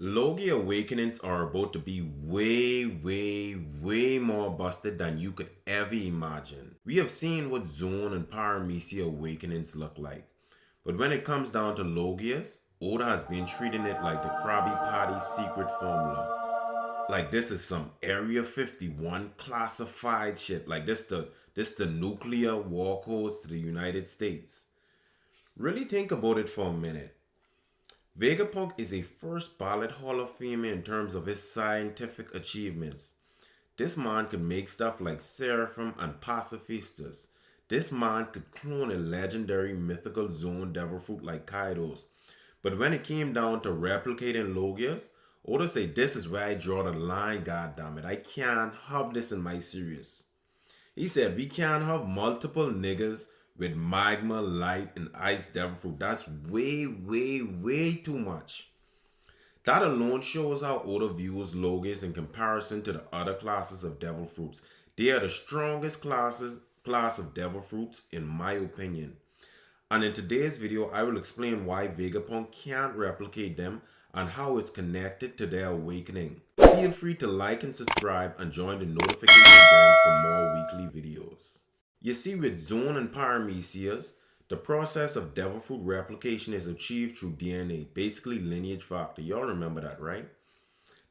Logia awakenings are about to be way more busted than you could ever imagine. We have seen what zone and paramecia awakenings look like. But when it comes down to Logias, Oda has been treating it like the Krabby Patty secret formula. Like this is some Area 51 classified shit. Like this the nuclear war codes to the United States. Really think about it for a minute. Vegapunk is a first ballot Hall of Famer in terms of his scientific achievements. This man could make stuff like Seraphim and Pacifistas. This man could clone a legendary mythical zone devil fruit like Kaidos. But when it came down to replicating Logias, Oda say this is where I draw the line, goddammit. I can't have this in my series. He said we can't have multiple niggas with magma, light, and ice devil fruit. That's way too much. That alone shows how Oda views Logias in comparison to the other classes of devil fruits. They are the strongest class of devil fruits in my opinion. And in today's video, I will explain why Vegapunk can't replicate them and how it's connected to their awakening. Feel free to like and subscribe and join the notification bell for more weekly videos. You see, with Zone and Paramecias, the process of devil fruit replication is achieved through DNA, basically lineage factor. Y'all remember that, right?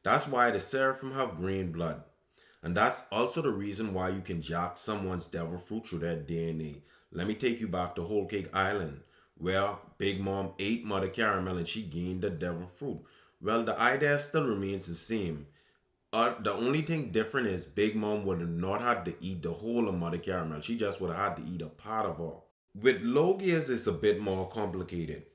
That's why the Seraphim have green blood. And that's also the reason why you can jack someone's devil fruit through their DNA. Let me take you back to Whole Cake Island, where Big Mom ate Mother Caramel and she gained the devil fruit. Well, the idea still remains the same. The only thing different is Big Mom would have not had to eat the whole of Mother Caramel. She just would have had to eat a part of her. With Logias, it's a bit more complicated.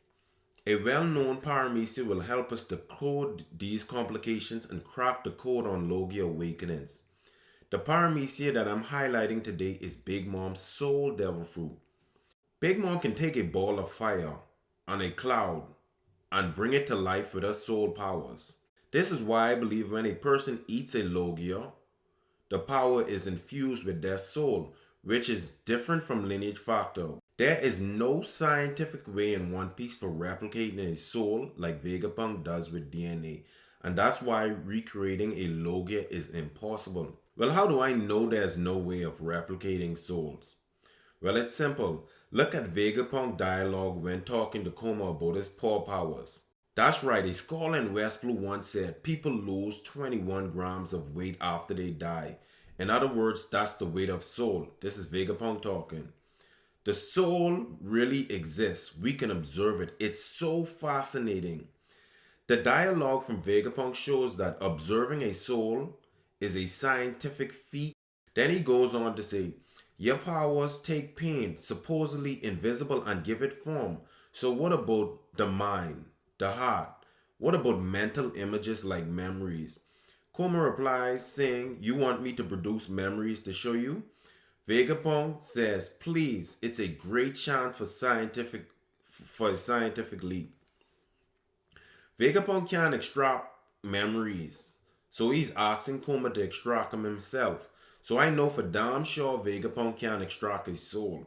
A well-known paramecia will help us to code these complications and crack the code on Logia awakenings. The paramecia that I'm highlighting today is Big Mom's Soul Devil Fruit. Big Mom can take a ball of fire on a cloud and bring it to life with her soul powers. This is why I believe when a person eats a Logia, the power is infused with their soul, which is different from lineage factor. There is no scientific way in One Piece for replicating a soul like Vegapunk does with DNA, and that's why recreating a Logia is impossible. Well, how do I know there's no way of replicating souls? Well, it's simple. Look at Vegapunk dialogue when talking to Koma about his paw powers. That's right, a Skull and West Blue once said people lose 21 grams of weight after they die. In other words, that's the weight of soul. This is Vegapunk talking. The soul really exists. We can observe it. It's so fascinating. The dialogue from Vegapunk shows that observing a soul is a scientific feat. Then he goes on to say, your powers take pain, supposedly invisible, and give it form. So what about the mind, the heart? What about mental images like memories? Koma replies saying, you want me to produce memories to show you? Vegapunk says, please, it's a great chance for a scientific leap. Vegapunk can't extract memories, so he's asking Kuma to extract them himself. So I know for damn sure Vegapunk can't extract his soul.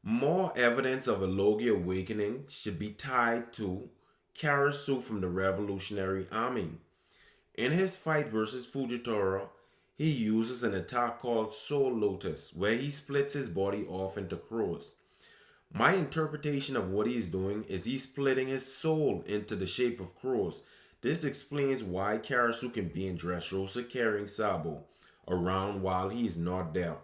More evidence of a Logia awakening should be tied to Karasu from the Revolutionary Army. In his fight versus Fujitora, he uses an attack called Soul Lotus, where he splits his body off into crows. My interpretation of what he's doing is he's splitting his soul into the shape of crows. This explains why Karasu can be in Dressrosa carrying Sabo around while he is not there.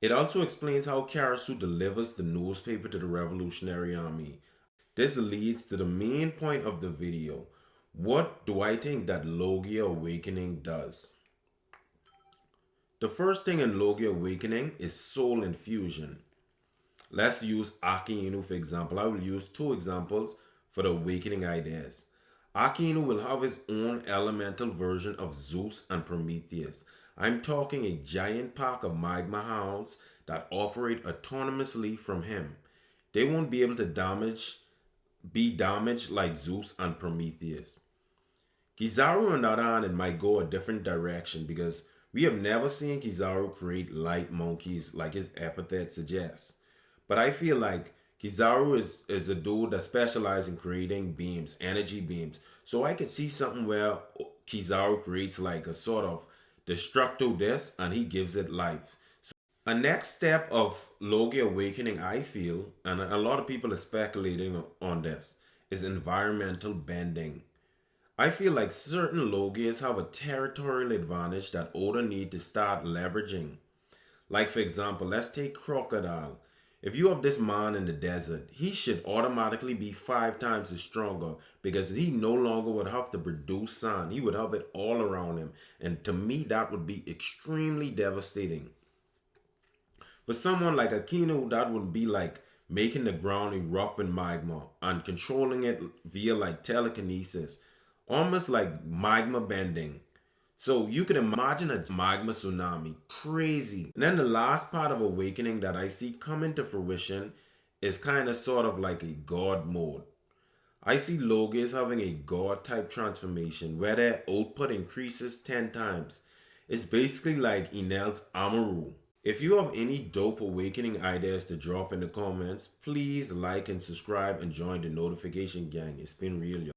It also explains how Karasu delivers the newspaper to the Revolutionary Army. This leads to the main point of the video. What do I think that Logia Awakening does? The first thing in Logia Awakening is soul infusion. Let's use Aki Inu for example. I will use two examples for the awakening ideas. Aki Inu will have his own elemental version of Zeus and Prometheus. I'm talking a giant pack of magma hounds that operate autonomously from him. They won't be able to be damaged like Zeus and Prometheus. Kizaru on the other hand, it might go a different direction because we have never seen Kizaru create light monkeys like his epithet suggests. But I feel like Kizaru is a dude that specializes in creating beams, energy beams. So I could see something where Kizaru creates like a sort of destructo disc and he gives it life. A next step of Logia awakening, I feel, and a lot of people are speculating on this, is environmental bending. I feel like certain Logias have a territorial advantage that Oda need to start leveraging. Like for example, let's take Crocodile. If you have this man in the desert, he should automatically be 5 times as stronger because he no longer would have to produce sand. He would have it all around him. And to me, that would be extremely devastating. For someone like Aquino, that would be like making the ground erupt in magma and controlling it via like telekinesis, almost like magma bending. So you could imagine a magma tsunami, crazy. And then the last part of awakening that I see coming to fruition is kind of sort of like a god mode. I see Logias having a god type transformation where their output increases 10 times. It's basically like Enel's Amaru. If you have any dope awakening ideas to drop in the comments, please like and subscribe and join the notification gang. It's been real, y'all.